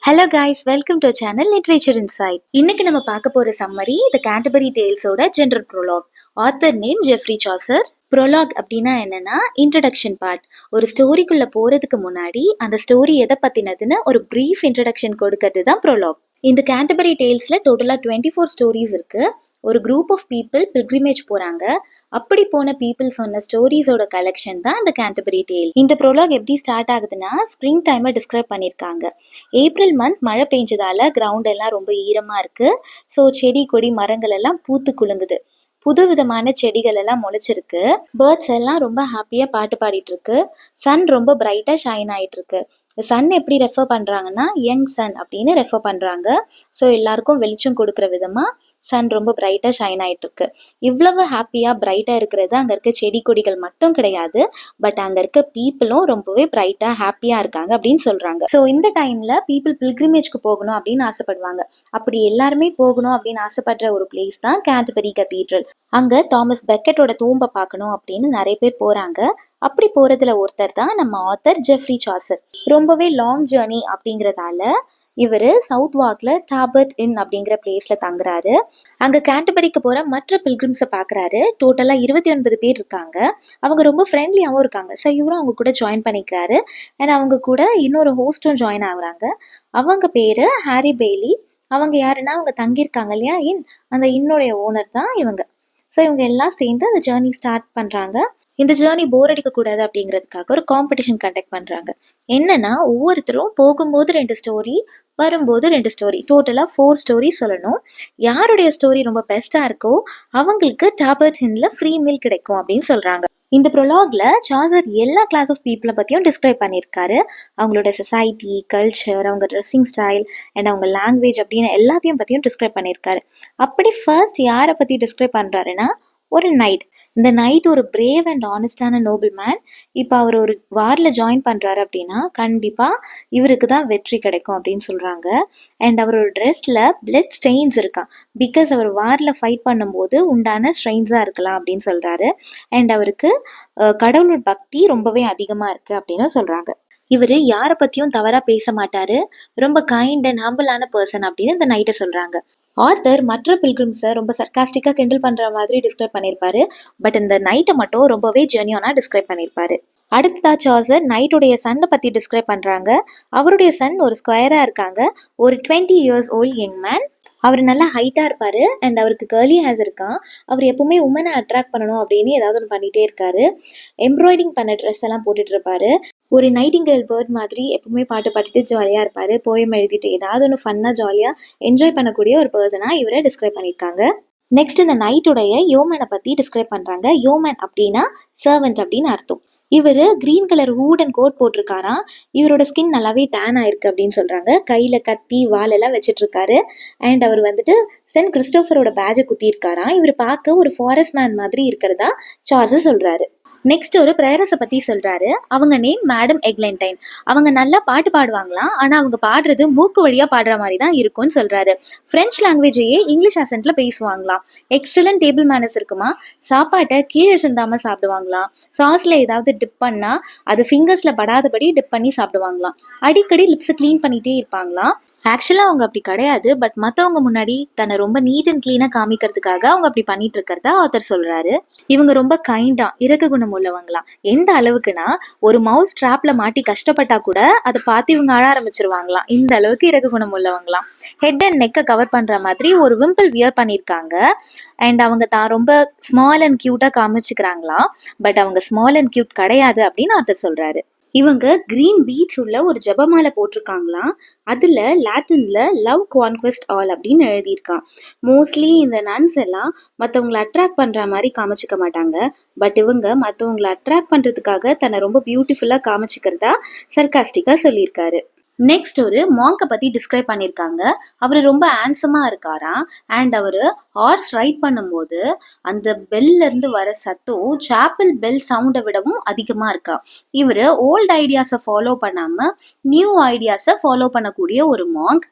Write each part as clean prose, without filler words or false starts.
Hello guys, welcome to channel literature insight. இன்னைக்கு நம்ம பார்க்க போற சம்மரி த கேண்டர்பரி டேல்ஸோட general prologue. Author name Geoffrey Chaucer. Prologue அப்படின்னா என்னன்னா இன்ட்ரடக்ஷன் பார்ட். ஒரு ஸ்டோரிக்குள்ள போறதுக்கு முன்னாடி அந்த ஸ்டோரி எதை பத்தினதுன்னு ஒரு பிரீஃப் இன்ட்ரடக்ஷன் கொடுக்கறது தான் ப்ரோலாக். இந்த கேண்டர்பரி டேல்ஸ்ல டோட்டலா 24 ஸ்டோரிஸ் இருக்கு. ஒரு குரூப் ஆஃப் பீப்புள் பில்கிரிமேஜ் போறாங்க. அப்படி போன பீப்புள் சொன்ன ஸ்டோரிஸோட கலெக்ஷன் தான் இந்த கேண்டர்பரி டேல். இந்த ப்ரோலாக் எப்படி ஸ்டார்ட் ஆகுதுன்னா ஸ்ப்ரிங் டைமை டிஸ்கிரைப் பண்ணியிருக்காங்க. ஏப்ரல் மந்த் மழை பெஞ்சதால கிரவுண்ட் எல்லாம் ரொம்ப ஈரமா இருக்கு. ஸோ செடி கொடி மரங்கள் எல்லாம் பூத்து குலுங்குது. புது விதமான செடிகள் எல்லாம் முளைச்சிருக்கு. பேர்ட்ஸ் எல்லாம் ரொம்ப ஹாப்பியா பாட்டு பாடிட்டு இருக்கு. சன் ரொம்ப பிரைட்டா ஷைன் ஆயிட்டு இருக்கு. சன் எப்படி ரெஃபர் பண்றாங்கன்னா யங் சன் அப்படின்னு ரெஃபர் பண்றாங்க. ஸோ எல்லாருக்கும் வெளிச்சம் கொடுக்குற விதமா சன் ரொம்ப பிரைட்டா ஷைன் ஆயிட்டு இருக்கு. இவ்வளவு ஹாப்பியா பிரைட்டா இருக்கிறது அங்க இருக்க செடி கொடிகள் மட்டும் கிடையாது, பட் அங்க இருக்க பீப்புளும் ரொம்பவே பிரைட்டா ஹாப்பியா இருக்காங்க அப்படின்னு சொல்றாங்க. ஸோ இந்த டைம்ல பீப்புள் பில்கிரிமேஜ்க்கு போகணும் அப்படின்னு ஆசைப்படுவாங்க. அப்படி எல்லாருமே போகணும் அப்படின்னு ஆசைப்படுற ஒரு பிளேஸ் தான் கேண்டர்பரி கதீட்ரல். அங்க தாமஸ் பெக்கெட்டோட தூம்பை பார்க்கணும் அப்படின்னு நிறைய பேர் போறாங்க. அப்படி போறதுல ஒருத்தர் தான் நம்ம ஆத்தர் ஜெஃப்ரி சாசர். ரொம்பவே லாங் ஜேர்னி அப்படிங்கறதால இவர் சவுத் வாக்ல டாபர்ட் இன் அப்படிங்கிற பிளேஸ்ல தங்குறாரு. அங்க கேண்டர்பரிக்கு போற மற்ற பில்கிரிம்ஸை பாக்குறாரு. டோட்டலா 29 பேர் இருக்காங்க. அவங்க ரொம்ப ஃப்ரெண்ட்லியாவும் இருக்காங்க. ஸோ இவரும் அவங்க கூட ஜாயின் பண்ணிக்கிறாரு. அண்ட் அவங்க கூட இன்னொரு ஹோஸ்டும் ஜாயின் ஆகுறாங்க. அவங்க பேரு ஹாரி பெய்லி. அவங்க யாருன்னா அவங்க தங்கியிருக்காங்க இல்லையா இன், அந்த இன்னோடைய ஓனர் தான் இவங்க. ஸோ இவங்க எல்லாம் சேர்ந்து அந்த ஜேர்னி ஸ்டார்ட் பண்றாங்க. இந்த ஜேர்னி போர் அடிக்க கூடாது அப்படிங்கிறதுக்காக ஒரு காம்படிஷன் கண்டக்ட் பண்றாங்க. என்னன்னா ஒவ்வொருத்தரும் போகும்போது 2 ஸ்டோரி, வரும்போது 2 ஸ்டோரி, டோட்டலா 4 ஸ்டோரி சொல்லணும். யாருடைய ஸ்டோரி ரொம்ப பெஸ்டா இருக்கோ அவங்களுக்கு டாபர்ட் ஹின்ல ஃப்ரீ மீல் கிடைக்கும் அப்படின்னு சொல்றாங்க. இந்த ப்ரொலாக்ல சாசர் எல்லா கிளாஸ் ஆஃப் பீப்புளை பத்தியும் டிஸ்கிரைப் பண்ணியிருக்காரு. அவங்களோட சொசைட்டி, கல்ச்சர், அவங்க ட்ரெஸ்ஸிங் ஸ்டைல் அண்ட் அவங்க லாங்குவேஜ் அப்படின்னு எல்லாத்தையும் பத்தியும் டிஸ்கிரைப் பண்ணியிருக்காரு. அப்படி ஃபர்ஸ்ட் யாரை பத்தி டிஸ்கிரைப் பண்றாருன்னா ஒரு நைட். இந்த நைட் ஒரு பிரேவ் அண்ட் ஆனஸ்டான நோபல் மேன். இப்போ அவர் ஒரு வார்ல ஜாயின் பண்றாரு அப்படின்னா கண்டிப்பா இவருக்கு தான் வெற்றி கிடைக்கும் அப்படின்னு சொல்றாங்க. அண்ட் அவரோட ட்ரெஸ்ல பிளட் ஸ்டெயின்ஸ் இருக்கான். பிகாஸ் அவர் வார்ல ஃபைட் பண்ணும்போது உண்டான ஸ்ட்ரெயின்ஸா இருக்கலாம் அப்படின்னு சொல்றாரு. அண்ட் அவருக்கு கடவுளோட பக்தி ரொம்பவே அதிகமா இருக்கு அப்படின்னு சொல்றாங்க. இவரு யாரை பத்தியும் தவறா பேச மாட்டாரு. ரொம்ப கைண்ட் அண்ட் ஹம்பிளான பர்சன் அப்படின்னு இந்த நைட்டை சொல்றாங்க. ஆத்தர் மற்ற பில்கிரிம்ஸை ரொம்ப சர்க்காஸ்டிக்கா கிண்டல் பண்ற மாதிரி டிஸ்கிரைப் பண்ணியிருப்பாரு. பட் இந்த நைட்டை மட்டும் ரொம்பவே ஜெனியூனா டிஸ்கிரைப் பண்ணியிருப்பாரு. அடுத்ததா சாசர் நைட்டுடைய சன்னை பத்தி டிஸ்கிரைப் பண்றாங்க. அவருடைய சன் ஒரு ஸ்கொயரா இருக்காங்க. ஒரு 20 years old யங் மேன். அவர் நல்லா ஹைட்டா இருப்பாரு அண்ட் அவருக்கு கர்லி ஹேர்ஸ் இருக்கான். அவர் எப்பவுமே உமனை அட்ராக்ட் பண்ணணும் அப்படின்னு ஏதாவது ஒன்று பண்ணிட்டே இருக்காரு. எம்ப்ராய்டிங் பண்ண ட்ரெஸ் எல்லாம் போட்டுட்டு இருப்பாரு. ஒரு நைட்டிங்கேல் பேர்ட் மாதிரி எப்பவுமே பாட்டு பாடிட்டு ஜாலியா இருப்பாரு. போயம் எழுதிட்டு ஏதாவது ஒன்று ஃபன்னா ஜாலியா என்ஜாய் பண்ணக்கூடிய ஒரு பர்சனா இவரை டிஸ்கிரைப் பண்ணியிருக்காங்க. நெக்ஸ்ட் இந்த நைட்டுடைய யோமனை பத்தி டிஸ்கிரைப் பண்றாங்க. யோமன் அப்படின்னா சர்வெண்ட் அப்படின்னு அர்த்தம். இவரு green colour hood and coat போட்டிருக்காராம். இவரோட ஸ்கின் நல்லாவே டேன் ஆயிருக்கு அப்படின்னு சொல்றாங்க. கையில கத்தி வால் எல்லாம் வச்சிட்டு இருக்காரு. அண்ட் அவர் வந்துட்டு சென்ட் கிறிஸ்டோபரோட பேஜை குத்தி இருக்காராம். இவர் பார்க்க ஒரு ஃபாரஸ்ட் மேன் மாதிரி இருக்கிறதா சார்ல்ஸ் சொல்றாரு. நெக்ஸ்ட் ஒரு பிரேயரஸை பத்தி சொல்றாரு. அவங்க நேம் மேடம் எக்லென்டைன். அவங்க நல்லா பாட்டு பாடுவாங்களாம். ஆனா அவங்க பாடுறது மூக்கு வழியா பாடுற மாதிரி தான் இருக்கும்னு சொல்றாரு. பிரெஞ்சு லாங்குவேஜையே இங்கிலீஷ் ஆசென்ட்ல பேசுவாங்களாம். எக்ஸலன்ட் டேபிள் மேனர்ஸ் இருக்குமா. சாப்பாட்டை கீழே சிந்தாம சாப்பிடுவாங்களாம். சாஸ்ல ஏதாவது டிப் பண்ணா அது ஃபிங்கர்ஸ்ல படாதபடி டிப் பண்ணி சாப்பிடுவாங்களாம். அடிக்கடி லிப்ஸை கிளீன் பண்ணிட்டே இருப்பாங்களாம். ஆக்சுவலாக அவங்க அப்படி கிடையாது, பட் மற்றவங்க முன்னாடி தன்னை ரொம்ப நீட் அண்ட் கிளீனாக காமிக்கிறதுக்காக அவங்க அப்படி பண்ணிட்டு இருக்கிறதா ஆத்தர் சொல்றாரு. இவங்க ரொம்ப கைண்டா இறக்க குணம் உள்ளவங்களாம். எந்த அளவுக்குன்னா ஒரு மவுஸ் ட்ராப்ல மாட்டி கஷ்டப்பட்டா கூட அதை பார்த்து இவங்க அழ ஆரம்பிச்சிருவாங்களாம். இந்த அளவுக்கு இறக்க குணம் உள்ளவங்களாம். ஹெட் அண்ட் நெக்கை கவர் பண்ற மாதிரி ஒரு விம்பிள் வியர் பண்ணியிருக்காங்க. அண்ட் அவங்க தான் ரொம்ப ஸ்மால் அண்ட் கியூட்டா காமிச்சுக்கிறாங்களாம். பட் அவங்க ஸ்மால் அண்ட் கியூட் கிடையாது அப்படின்னு ஆத்தர் சொல்றாரு. இவங்க கிரீன் பீட்ஸ் உள்ள ஒரு ஜபமாலை போட்டிருக்காங்களாம். அதுல லாட்டின்ல லவ் கான்குவெஸ்ட் ஆல் அப்படின்னு எழுதியிருக்கான். மோஸ்ட்லி இந்த நன்ஸ் எல்லாம் மற்றவங்களை அட்ராக்ட் பண்ற மாதிரி காமிச்சிக்க மாட்டாங்க. பட் இவங்க மற்றவங்களை அட்ராக்ட் பண்றதுக்காக தன்னை ரொம்ப பியூட்டிஃபுல்லா காமிச்சிக்கிறதா சர்காஸ்டிக்கா சொல்லியிருக்காரு. நெக்ஸ்ட் ஒரு மாங்கை பத்தி டிஸ்கிரைப் பண்ணியிருக்காங்க. அவர் ரொம்ப ஹேண்ட்ஸமா இருக்காராம். அண்ட் அவரு ஹார்ஸ் ரைட் பண்ணும்போது அந்த பெல்ல இருந்து வர சத்தம் சாப்பிள் பெல் சவுண்டை விடவும் அதிகமா இருக்கா. இவரு ஓல்டு ஐடியாஸை ஃபாலோ பண்ணாம நியூ ஐடியாஸை ஃபாலோ பண்ணக்கூடிய ஒரு மாங்க்.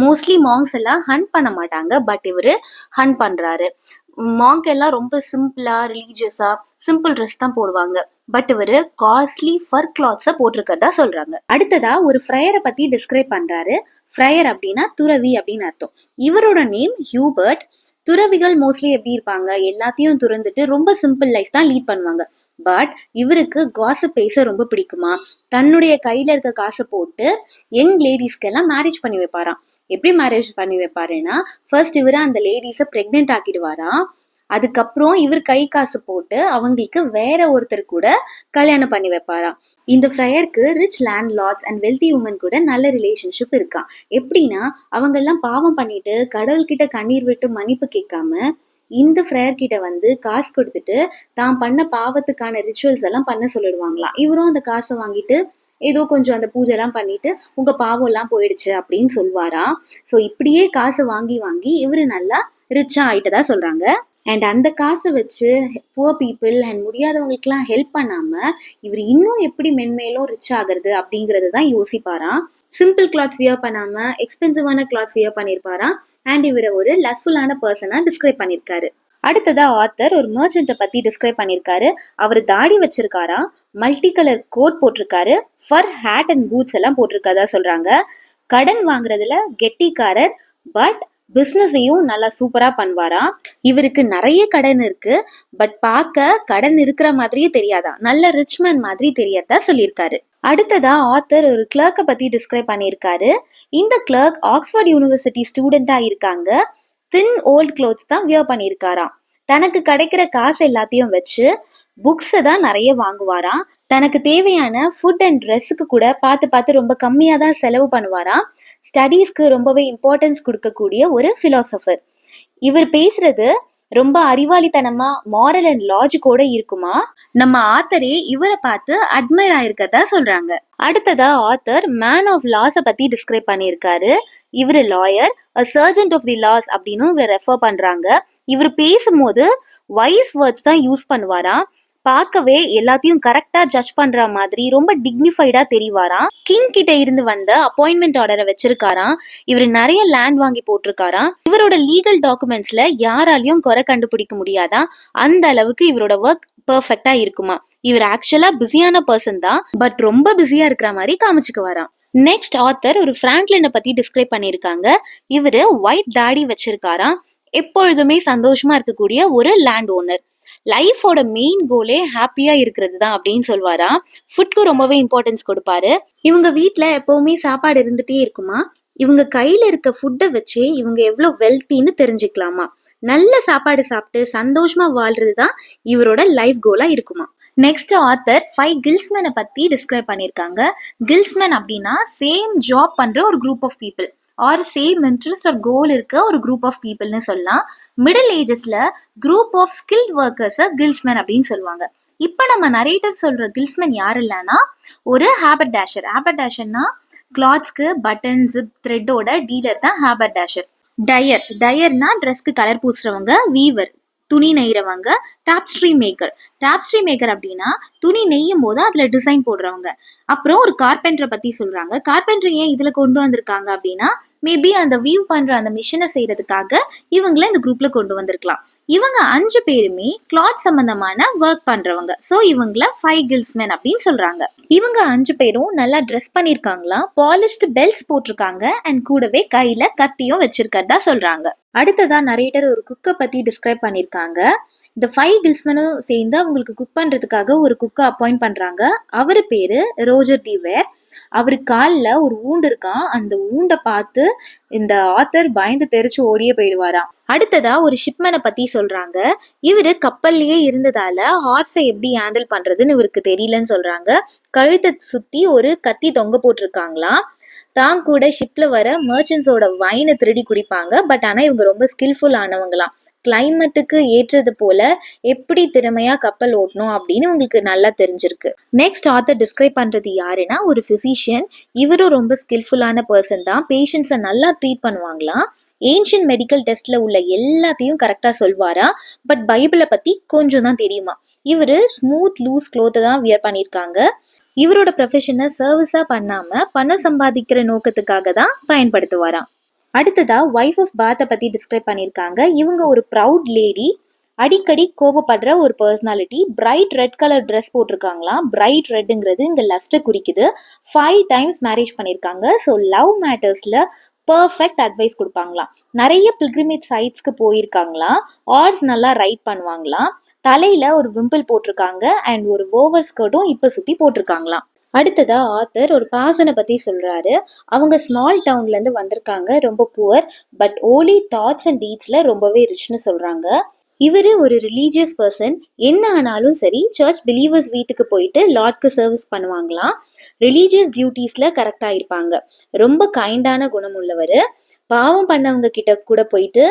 மோஸ்ட்லி மாங்ஸ் எல்லாம் ஹண்ட் பண்ண மாட்டாங்க, பட் இவரு ஹண்ட் பண்றாரு. மாங்க் எல்லாம் ரொம்ப சிம்பிளா ரிலீஜியஸா சிம்பிள் ட்ரெஸ் தான் போடுவாங்க. பட் இவரு காஸ்ட்லி ஃபர் கிளாத்ஸ போட்டிருக்கிறதா சொல்றாங்க. அடுத்ததா ஒரு ஃப்ரையரை பத்தி டிஸ்கிரைப் பண்றாரு. ஃப்ரையர் அப்படின்னா துறவி அப்படின்னு அர்த்தம். இவரோட நேம் ஹியூபர்ட். துறவிகள் மோஸ்ட்லி எப்படி இருப்பாங்க, எல்லாத்தையும் துறந்துட்டு ரொம்ப சிம்பிள் லைஃப் தான் லீட் பண்ணுவாங்க. பட் இவருக்கு காசிப் பேச ரொம்ப பிடிக்குமா. தன்னுடைய கையில இருக்க காசை போட்டு யங் லேடிஸ்க்கு எல்லாம் மேரேஜ் பண்ணி வைப்பாராம். எப்படி மேரேஜ் பண்ணி வைப்பாருன்னா, ஃபர்ஸ்ட் இவரு அந்த லேடிஸை பிரெக்னென்ட் ஆக்கிடுவாராம். அதுக்கப்புறம் இவர் கை காசு போட்டு அவங்களுக்கு வேற ஒருத்தர் கூட கல்யாணம் பண்ணி வைப்பாராம். இந்த ஃப்ரையருக்கு rich landlords and wealthy women கூட நல்ல ரிலேஷன்ஷிப் இருக்கான். எப்படின்னா, அவங்க எல்லாம் பாவம் பண்ணிட்டு கடவுள்கிட்ட கண்ணீர் விட்டு மன்னிப்பு கேட்காம இந்த ஃப்ரையர் கிட்ட வந்து காசு கொடுத்துட்டு தான் பண்ண பாவத்துக்கான ரிச்சுவல்ஸ் எல்லாம் பண்ண சொல்லிடுவாங்களாம். இவரும் அந்த காசை வாங்கிட்டு ஏதோ கொஞ்சம் அந்த பூஜை எல்லாம் பண்ணிட்டு உங்க பாவம் எல்லாம் போயிடுச்சு அப்படின்னு சொல்வாராம். ஸோ இப்படியே காசை வாங்கி வாங்கி இவரு நல்லா ரிச்சா ஆயிட்டதா சொல்றாங்க. அண்ட் அந்த காசை வச்சு புவர் பீப்புள் அண்ட் முடியாதவங்களுக்குலாம் ஹெல்ப் பண்ணாம இவர் இன்னும் எப்படி மென்மேலும் ரிச் ஆகுறது அப்படிங்கறது தான் யோசிப்பாராம். சிம்பிள் கிளாத்ஸ் வியர் பண்ணாம எக்ஸ்பென்சிவான கிளாத்ஸ் வியர் பண்ணியிருப்பாராம். அண்ட் இவரை ஒரு லஸ்ஃபுல்லான பர்சனா டிஸ்கிரைப் பண்ணியிருக்காரு. அடுத்ததா ஆத்தர் ஒரு மர்ச்சன்ட்டை பத்தி டிஸ்கிரைப் பண்ணியிருக்காரு. அவர் தாடி வச்சிருக்காரா, மல்டி கலர் கோட் போட்டிருக்காரு, ஃபர் ஹேட் அண்ட் பூட்ஸ் எல்லாம் போட்டிருக்காதா சொல்றாங்க. கடன் வாங்குறதுல கெட்டிக்காரர், பட் பிஸ்னஸையும் நல்லா சூப்பரா பண்ணுவாராம். இவருக்கு நிறைய கடன் இருக்கு, பட் பார்க்க கடன் இருக்கிற மாதிரியே தெரியாதா, நல்ல ரிச்மேன் மாதிரி தெரியறதா சொல்லியிருக்காரு. அடுத்ததா ஆத்தர் ஒரு கிளர்க்கை பத்தி டிஸ்கிரைப் பண்ணியிருக்காரு. இந்த கிளர்க் ஆக்ஸ்போர்ட் யூனிவர்சிட்டி ஸ்டூடெண்டா இருக்காங்க. தின் ஓல்ட் க்ளோத்ஸ் தான் வியர் பண்ணியிருக்காராம். தனக்கு கிடைக்கிற காசு எல்லாத்தையும் வச்சு புக்ஸை தான் நிறைய வாங்குவாராம். தனக்கு தேவையான ஃபுட் அண்ட் ட்ரெஸ்ஸுக்கு கூட பார்த்து பார்த்து ரொம்ப கம்மியாக தான் செலவு பண்ணுவாராம். ஸ்டடீஸ்க்கு ரொம்பவே இம்பார்ட்டன்ஸ் கொடுக்கக்கூடிய ஒரு ஃபிலாசபர். இவர் பேசுறது ரொம்ப அறிவாளித்தனமா மாரல் அண்ட் லாஜிக்கோட இருக்குமா. நம்ம ஆத்தரே இவரை பார்த்து அட்மையர் ஆயிருக்கதா சொல்றாங்க. அடுத்ததா ஆத்தர் மேன் ஆஃப் லாஸை பத்தி டிஸ்கிரைப் பண்ணியிருக்காரு. இவர் lawyer, sergeant of the laws அப்படின்னு இவரை ரெஃபர் பண்றாங்க. இவர் பேசும்போது வைஸ் வேர்ட்ஸ் தான் யூஸ் பண்ணுவாராம். பார்க்கவே எல்லாத்தையும் கரெக்டா ஜட்ஜ் பண்ற மாதிரி ரொம்ப டிக்னிஃபைடா தெரிவாராம். கிங் கிட்ட இருந்து வந்த அப்பாயின்மெண்ட் ஆர்டரை வச்சிருக்காராம். இவர் நிறைய லேண்ட் வாங்கி போட்டிருக்காராம். இவரோட லீகல் டாக்குமெண்ட்ஸ்ல யாராலையும் குறை கண்டுபிடிக்க முடியாதா, அந்த அளவுக்கு இவரோட ஒர்க் பெர்ஃபெக்டா இருக்குமா. இவர் ஆக்சுவலா பிஸியான பர்சன் தான், பட் ரொம்ப பிஸியா இருக்கிற மாதிரி காமிச்சுக்கு வரான். நெக்ஸ்ட் ஆத்தர் ஒரு பிராங்க்லினை பத்தி டிஸ்கிரைப் பண்ணியிருக்காங்க. இவரு ஒயிட் தாடி வச்சிருக்காராம். எப்பொழுதுமே சந்தோஷமா இருக்கக்கூடிய ஒரு லேண்ட் ஓனர். லைஃபோட மெயின் கோலே ஹாப்பியா இருக்கிறது தான் அப்படின்னு சொல்வாராம். ஃபுட்க்கு ரொம்பவே இம்பார்ட்டன்ஸ் கொடுப்பாரு. இவங்க வீட்டுல எப்பவுமே சாப்பாடு இருந்துட்டே இருக்குமா. இவங்க கையில இருக்க ஃபுட்டை வச்சே இவங்க எவ்வளவு வெல்த்தின்னு தெரிஞ்சுக்கலாமா. நல்ல சாப்பாடு சாப்பிட்டு சந்தோஷமா வாழ்றது தான் இவரோட லைஃப் கோலா இருக்குமா. நெக்ஸ்ட் ஆத்தர் 5 கில்ஸ்மேனை பத்தி டிஸ்கிரைப் பண்ணியிருக்காங்க. கில்ஸ்மேன் அப்படின்னா சேம் ஜாப் பண்ற ஒரு group of people or same interest or goal இருக்க ஒரு குரூப் ஆஃப் பீப்புள்னு சொல்லலாம். மிடில் ஏஜஸ்ல குரூப் ஆஃப் ஸ்கில்ட் ஒர்க்கர்ஸை கில்ஸ்மேன் அப்படின்னு சொல்லுவாங்க. இப்போ நம்ம நரேட்டர் சொல்ற கில்ஸ்மேன் யார் இல்லைன்னா ஒரு ஹேபர் டேஷர். ஹேபர் டேஷர்னா கிளாத்ஸ்க்கு பட்டன் ஜிப் த்ரெட்டோட டீலர் தான் ஹேபர் டேஷர். டயர்னா ட்ரெஸ்க்கு கலர் பூசுறவங்க. வீவர் துணி நெய்யறவங்க. டாப்ஸ்ட்ரீ மேக்கர் அப்படின்னா துணி நெய்யும் போது அதுல டிசைன் போடுறவங்க. அப்புறம் ஒரு கார்பெண்டரை பத்தி சொல்றாங்க. கார்பெண்டர் ஏன் இதுல கொண்டு வந்திருக்காங்க அப்படின்னா, மேபி அந்த வீவ் பண்ற அந்த மிஷினை செய்யறதுக்காக இவங்கள இந்த குரூப்ல கொண்டு வந்திருக்கலாம். இவங்க 5 பேருமே கிளாத் சம்பந்தமான ஒர்க் பண்றவங்க. ஸோ இவங்கள 5 கில்ஸ்மேன் அப்படின்னு சொல்றாங்க. இவங்க 5 பேரும் நல்லா ட்ரெஸ் பண்ணிருக்காங்களா, பாலிஷ்டு பெல்ட்ஸ் போட்டிருக்காங்க அண்ட் கூடவே கையில கத்தியும் வச்சிருக்கிறதா சொல்றாங்க. அடுத்ததா நரேட்டர் ஒரு குக்கை பத்தி டிஸ்கிரைப் பண்ணிருக்காங்க. இந்த 5 கில்ஸ்மேனும் சேர்ந்து அவங்களுக்கு குக் பண்றதுக்காக ஒரு குக்கை அப்பாயிண்ட் பண்றாங்க. அவரு பேரு ரோஜர் டி வேர். அவரு காலில் ஒரு ஊண்டு இருக்கான். அந்த ஊண்டை பார்த்து இந்த ஆத்தர் பயந்து தெரிச்சு ஓடியே போயிடுவாராம். அடுத்ததா ஒரு ஷிப்மேனை பத்தி சொல்றாங்க. இவரு கப்பல்லையே இருந்ததால ஹார்ஸை எப்படி ஹேண்டில் பண்றதுன்னு இவருக்கு தெரியலன்னு சொல்றாங்க. கழுத்தை சுத்தி ஒரு கத்தி தொங்க போட்டிருக்காங்களாம். தான் கூட ஷிப்ல வர மர்ச்சன்ட்ஸோட வைனை திருடி குடிப்பாங்க. பட் ஆனா இவங்க ரொம்ப ஸ்கில்ஃபுல் ஆனவங்களாம். கிளைமேட்டுக்கு ஏற்றது போல எப்படி திறமையா கப்பல் ஓட்டணும் அப்படின்னு உங்களுக்கு நல்லா தெரிஞ்சிருக்கு. நெக்ஸ்ட் ஆத்தர் டிஸ்கிரைப் பண்றது யாருன்னா ஒரு பிசிஷியன். இவரும் ரொம்ப ஸ்கில்ஃபுல்லான பர்சன் தான். பேஷண்ட்ஸை நல்லா ட்ரீட் பண்ணுவாங்களாம். ஏன்ஷியன் மெடிக்கல் டெஸ்ட்ல உள்ள எல்லாத்தையும் கரெக்டா சொல்வாரா. பட் பைபிளை பத்தி கொஞ்சம் தான் தெரியுமா. இவரு ஸ்மூத் லூஸ் க்ளோத்தை தான் வியர் பண்ணியிருக்காங்க. இவரோட ப்ரொஃபஷனை சர்வீஸா பண்ணாம பணம் சம்பாதிக்கிற நோக்கத்துக்காக தான் பயன்படுத்துவாராம். அடுத்ததா ஒய்ஃப் ஆஃப் பாத்தை பத்தி டிஸ்கிரைப் பண்ணியிருக்காங்க. இவங்க ஒரு ப்ரவுட் லேடி. அடிக்கடி கோபப்படுற ஒரு personality. Bright red colour dress போட்டிருக்காங்களாம். பிரைட் ரெட்டுங்கிறது இங்க லஸ்ட்டை குறிக்குது. 5 டைம்ஸ் மேரேஜ் பண்ணியிருக்காங்க. ஸோ லவ் மேட்டர்ஸ்ல பர்ஃபெக்ட் அட்வைஸ் கொடுப்பாங்களாம். நிறைய பில்கிரிமேஜ் சைட்ஸ்க்கு போயிருக்காங்களாம். ஆர்ட்ஸ் நல்லா ரைட் பண்ணுவாங்களாம். தலையில ஒரு விம்பிள் போட்டிருக்காங்க அண்ட் ஒரு ஓவர் ஸ்கர்ட்டும் இப்ப சுத்தி போட்டிருக்காங்களாம். அடுத்ததா ஆத்தர் ஒரு பாசனை பத்தி சொல்றாரு. அவங்க ஸ்மால் டவுன்ல இருந்து வந்திருக்காங்க, ரொம்ப poor, but holy thoughts and டீட்ஸ்ல ரொம்பவே ரிச்னு சொல்றாங்க. இவரு ஒரு ரிலீஜியஸ் பர்சன். என்ன ஆனாலும் சரி சர்ச் பிலீவர்ஸ் வீட்டுக்கு போயிட்டு லார்ட்க்கு சர்வீஸ் பண்ணுவாங்களாம். ரிலீஜியஸ் டியூட்டிஸ்ல கரெக்டா இருப்பாங்க. ரொம்ப கைண்டான குணம் உள்ளவர். பாவம் பண்ணவங்க கிட்ட கூட போயிட்டு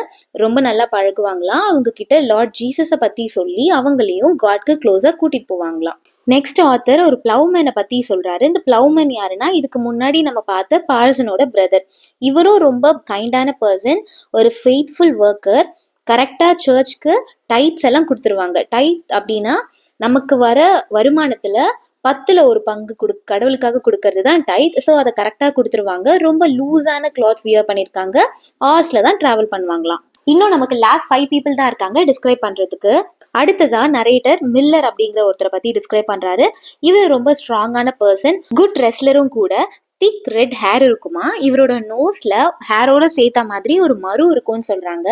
ரொம்ப நல்லா பழகுவாங்களாம். அவங்க கிட்ட லார்ட் ஜீசஸை பத்தி சொல்லி அவங்களையும் காட்க்கு க்ளோஸா கூட்டிட்டு போவாங்களாம். நெக்ஸ்ட் ஆத்தர் ஒரு பிளவுமேனை பத்தி சொல்றாரு. இந்த பிளவுமேன் யாருன்னா இதுக்கு முன்னாடி நம்ம பார்த்த பார்சனோட பிரதர். இவரும் ரொம்ப கைண்டான பர்சன், ஒரு ஃபெய்த்ஃபுல் ஒர்க்கர். கரெக்டா சர்ச்சுக்கு டைட்ஸ் எல்லாம் கொடுத்துருவாங்க. டைட் அப்படின்னா நமக்கு வர வருமானத்துல 10ல் 1 பங்கு கடவுளுக்காக கொடுக்கறது தான் டைட். ஸோ அதை கரெக்டாக கொடுத்துருவாங்க. ரொம்ப லூஸான கிளாத்ஸ் வியர் பண்ணியிருக்காங்க. ஹார்ஸ்ல தான் டிராவல் பண்ணுவாங்களாம். இன்னும் நமக்கு லாஸ்ட் 5 பீப்புள் தான் இருக்காங்க டிஸ்கிரைப் பண்றதுக்கு. அடுத்ததா நரேட்டர் மில்லர் அப்படிங்கிற ஒருத்தரை பத்தி டிஸ்கிரைப் பண்றாரு. இவர் ரொம்ப ஸ்ட்ராங்கான பர்சன், குட் ரெஸ்லரும் கூட. திக் ரெட் ஹேர் இருக்குமா. இவரோட நோஸ்ல ஹேரோட சேர்த்த மாதிரி ஒரு மரு இருக்கும்னு சொல்றாங்க.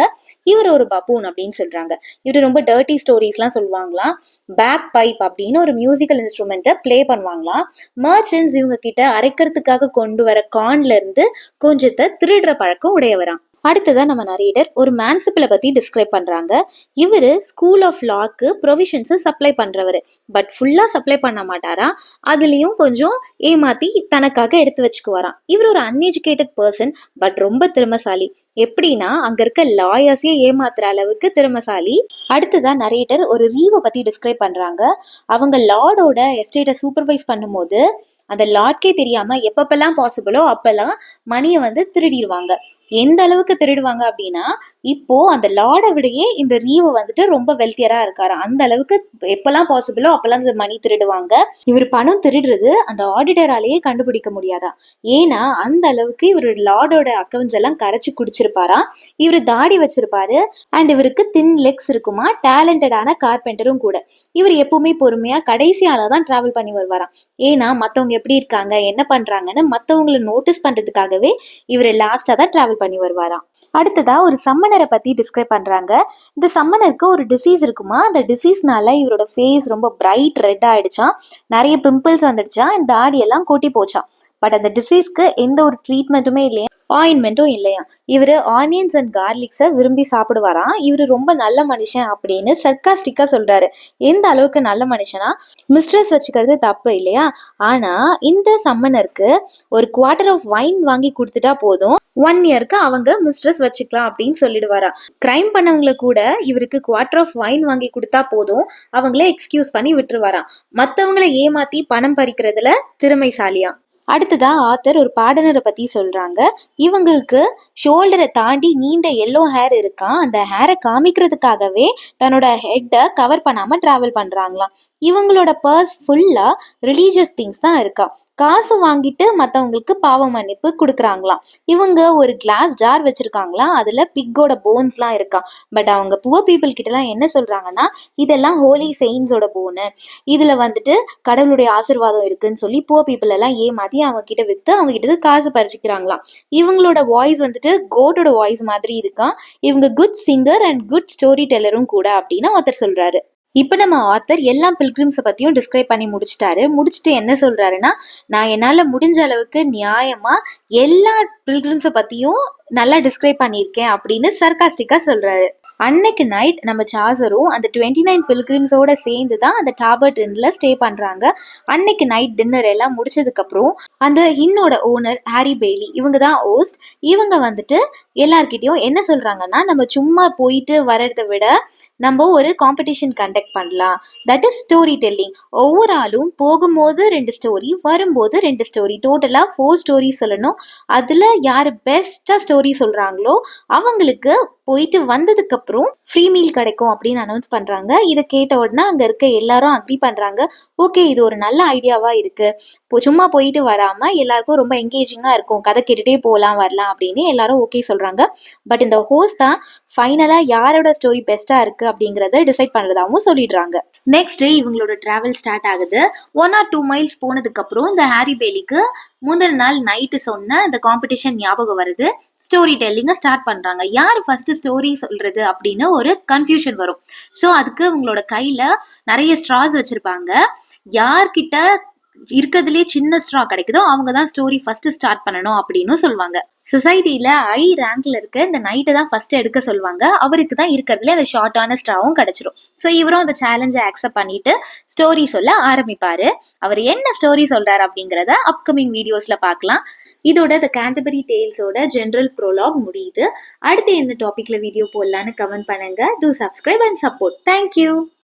இவர் ஒரு பப்பூன் அப்படின்னு சொல்றாங்க. இவர் ரொம்ப டர்ட்டி ஸ்டோரிஸ்லாம் சொல்லுவாங்களாம். பேக் பைப் அப்படின்னு ஒரு மியூசிக்கல் இன்ஸ்ட்ருமெண்ட்டை பிளே பண்ணுவாங்களாம். மர்ச்சன்ட்ஸ் இவங்க கிட்ட அரைக்கிறதுக்காக கொண்டு வர கார்ன்ல இருந்து கொஞ்சத்தை திருடுற பழக்கம் உடையவராம். அடுத்ததா நம்ம நரேட்டர் ஒரு மேன்சிபிளை பத்தி டிஸ்கிரைப் பண்றாங்க. இவரு ஸ்கூல் ஆஃப் லாக்கு ப்ரொவிஷன்ஸ் சப்ளை பண்றவரு. பட் ஃபுல்லா சப்ளை பண்ண மாட்டாரா, அதுலயும் கொஞ்சம் ஏமாத்தி தனக்காக எடுத்து வச்சுக்குவாராம். இவர் ஒரு அன்எஜுகேட்டட் பர்சன், பட் ரொம்ப திறமசாலி. எப்படின்னா அங்க இருக்க லாயர்ஸையே ஏமாத்துற அளவுக்கு திறமசாலி. அடுத்ததா நரேட்டர் ஒரு ரீவை பத்தி டிஸ்கிரைப் பண்றாங்க. அவங்க லார்டோட எஸ்டேட்டை சூப்பர்வைஸ் பண்ணும்போது அந்த லார்ட்கே தெரியாம எப்பப்பெல்லாம் பாசிபிளோ அப்பெல்லாம் மணியை திருடிடுவாங்க. எந்த அளவுக்கு திருடுவாங்க அப்படின்னா இப்போ அந்த லார்டை விடையே இந்த ரீவை ரொம்ப வெல்த்தியரா இருக்காரு. அந்த அளவுக்கு எப்பெல்லாம் பாசிபிளோ அப்பெல்லாம் இந்த மணி திருடுவாங்க. இவர் பணம் திருடுறது அந்த ஆடிட்டராலேயே கண்டுபிடிக்க முடியாதா. ஏன்னா அந்த அளவுக்கு இவரோட லார்டோட அக்கௌண்ட்ஸ் எல்லாம் கரைச்சு குடிச்சிருப்பாரா. இவரு தாடி வச்சிருப்பாரு அண்ட் இவருக்கு தின் லெக்ஸ் இருக்குமா. டேலண்டடான கார்பெண்டரும் கூட. இவர் எப்பவுமே பொறுமையா கடைசியால தான் டிராவல் பண்ணி வருவாராம். ஏன்னா மத்தவங்க எப்படி இருக்காங்க என்ன பண்றாங்கன்னு மத்தவங்களை நோட்டீஸ் பண்றதுக்காகவே இவர் லாஸ்டா தான் டிராவல் பண்ணி வருவாராம். அடுத்ததா ஒரு சம்மனரை பத்தி டிஸ்கிரைப் பண்றாங்க. இந்த சம்மனருக்கு ஒரு டிசீஸ் இருக்குமா. அந்த டிசீஸ்னால இவரோட ஃபேஸ் ரொம்ப பிரைட் ரெட் ஆயிடுச்சான். நிறைய பிம்பிள்ஸ் வந்துடுச்சா. இந்த தாடி எல்லாம் கொட்டி போச்சான். பட் அந்த டிசீஸ்க்கு எந்த ஒரு ட்ரீட்மெண்ட்டுமே இல்லையா, ஆயின்மெண்ட்டும் இல்லையா. இவரு ஆனியன்ஸ் அண்ட் கார்லிக்ஸை விரும்பி சாப்பிடுவாராம். இவரு ரொம்ப நல்ல மனுஷன் அப்படின்னு சர்க்காஸ்டிக்கா சொல்றாரு. எந்த அளவுக்கு நல்ல மனுஷனா, மிஸ்ட்ரஸ் வச்சுக்கிறது தப்பு இல்லையா. ஆனா இந்த சம்மனருக்கு ஒரு குவார்ட்டர் ஆஃப் வைன் வாங்கி கொடுத்துட்டா போதும், 1 இயருக்கு அவங்க மிஸ்ட்ரஸ் வச்சுக்கலாம் அப்படின்னு சொல்லிடுவாரா. கிரைம் பண்ணவங்களை கூட இவருக்கு குவார்ட்டர் ஆஃப் வைன் வாங்கி கொடுத்தா போதும், அவங்களே எக்ஸ்கியூஸ் பண்ணி விட்டுருவாராம். மற்றவங்களை ஏமாத்தி பணம் பறிக்கிறதுல திறமைசாலியா. அடுத்ததா ஆத்தர் ஒரு பாடனரை பத்தி சொல்றாங்க. இவங்களுக்கு ஷோல்டரை தாண்டி நீண்ட எல்லோ ஹேர் இருக்கான். அந்த ஹேரை காமிக்கிறதுக்காகவே தன்னோட ஹெட்டை கவர் பண்ணாம டிராவல் பண்றாங்களாம். இவங்களோட பர்ஸ் ஃபுல்லா ரிலீஜியஸ் திங்ஸ் தான் இருக்கா. காசு வாங்கிட்டு மற்றவங்களுக்கு பாவ மன்னிப்பு கொடுக்குறாங்களாம். இவங்க ஒரு கிளாஸ் ஜார் வச்சிருக்காங்களாம். அதுல பிக்கோட போன்ஸ்லாம் இருக்கா. பட் அவங்க புவர் பீப்புள் கிட்டலாம் என்ன சொல்றாங்கன்னா இதெல்லாம் ஹோலி செயின்ஸோட போனு, இதுல கடவுளுடைய ஆசீர்வாதம் இருக்குன்னு சொல்லி புவர் பீப்புள் எல்லாம் ஏமாத்தி அவங்க கிட்ட வித்து அவங்க கிட்ட காசு பறிச்சுக்கிறாங்களாம். இவங்களோட வாய்ஸ் கோட்டோட வாய்ஸ் மாதிரி இருக்கான். இவங்க good singer and good story டெல்லரும் கூட அப்படின்னு ஆத்தர் சொல்றாரு. இப்ப நம்ம ஆத்தர் எல்லா பில்கிரிம்ஸை பத்தியும் டிஸ்கிரைப் பண்ணி முடிச்சுட்டு என்ன சொல்றாருன்னா, நான் என்னால முடிஞ்ச அளவுக்கு நியாயமா எல்லா பில்கிரிம்ஸை பத்தியும் நல்லா டிஸ்கிரைப் பண்ணியிருக்கேன் அப்படின்னு சர்காஸ்டிக்கா சொல்றாரு. அன்னைக்கு நைட் நம்ம சார்ஸரும் அந்த 29 பில்கிரிம்ஸோட சேர்ந்து தான் அந்த டாபர்ட் இன்ல ஸ்டே பண்றாங்க. அன்னைக்கு நைட் டின்னர் எல்லாம் முடிச்சதுக்கு அப்புறம் அந்த இன்னோட ஓனர் ஹாரி பெய்லி, இவங்க தான் ஹோஸ்ட். இவங்க எல்லார்கிட்டயும் என்ன சொல்றாங்கன்னா, நம்ம சும்மா போயிட்டு வர்றதை விட நம்ம ஒரு காம்படிஷன் கண்டக்ட் பண்ணலாம். That is story telling. ஒவ்வொரு ஆளும் போகும்போது 2 ஸ்டோரி, வரும்போது 2 ஸ்டோரி, டோட்டலா 4 ஸ்டோரி சொல்லணும். அதுல யாரு பெஸ்டா ஸ்டோரி சொல்றாங்களோ அவங்களுக்கு போயிட்டு வந்ததுக்கு அப்புறம் ஃப்ரீ மீல் கிடைக்கும் அப்படின்னு அனௌன்ஸ் பண்றாங்க. இதை கேட்ட உடனே அங்க இருக்க எல்லாரும் அக்ரி பண்றாங்க. ஓகே, இது ஒரு நல்ல ஐடியாவா இருக்கு. சும்மா போயிட்டு வராம எல்லாருக்கும் ரொம்ப என்கேஜிங்கா இருக்கும், கதை கேட்டுட்டே போகலாம் வரலாம் அப்படின்னு எல்லாரும் ஓகே சொல்றாங்க. போடுறாங்க. பட் இந்த ஹோஸ்ட் தான் ஃபைனலா யாரோட ஸ்டோரி பெஸ்டா இருக்கு அப்படிங்கறத டிசைட் பண்றதாவும் சொல்லிடுறாங்க. நெக்ஸ்ட் இவங்களோட டிராவல் ஸ்டார்ட் ஆகுது. 1 or 2 மைல்ஸ் போனதுக்கு அப்புறம் இந்த ஹாரி பேலிக்கு முந்தின நாள் நைட்டு சொன்ன இந்த காம்படிஷன் ஞாபகம் வருது. ஸ்டோரி டெல்லிங்க ஸ்டார்ட் பண்றாங்க. யார் ஃபர்ஸ்ட் ஸ்டோரி சொல்றது அப்படின்னு ஒரு கன்ஃபியூஷன் வரும். ஸோ அதுக்கு இவங்களோட கையில நிறைய ஸ்ட்ராஸ் வச்சிருப்பாங்க. யார்கிட்ட இருக்கிறதுலே சின்ன ஸ்ட்ரா கிடைக்குதோ அவங்க தான் ஸ்டோரி ஃபர்ஸ்ட் ஸ்டார்ட் பண்ணணும் அப்படின்னு சொல்லுவாங்க. சொசைட்டில ரேங்க்ல இருக்க இந்த நைட்டை தான் ஃபர்ஸ்ட் எடுக்க சொல்லுவாங்க. அவருக்கு தான் இருக்கிறதுல அந்த ஷார்ட்டான ஸ்ட்ராவும் கிடைச்சிரும். ஸோ இவரும் அந்த சேலஞ்சை அக்செப்ட் பண்ணிட்டு ஸ்டோரி சொல்ல ஆரம்பிப்பாரு. அவர் என்ன ஸ்டோரி சொல்றாரு அப்படிங்கிறத அப்கமிங் வீடியோஸ்ல பார்க்கலாம். இதோட த கேண்டபரி டேல்ஸோட ஜென்ரல் ப்ரோலாக் முடியுது. அடுத்து எந்த டாபிக்ல வீடியோ போடலான்னு கமெண்ட் பண்ணுங்க. Two subscribe and support. Thank you.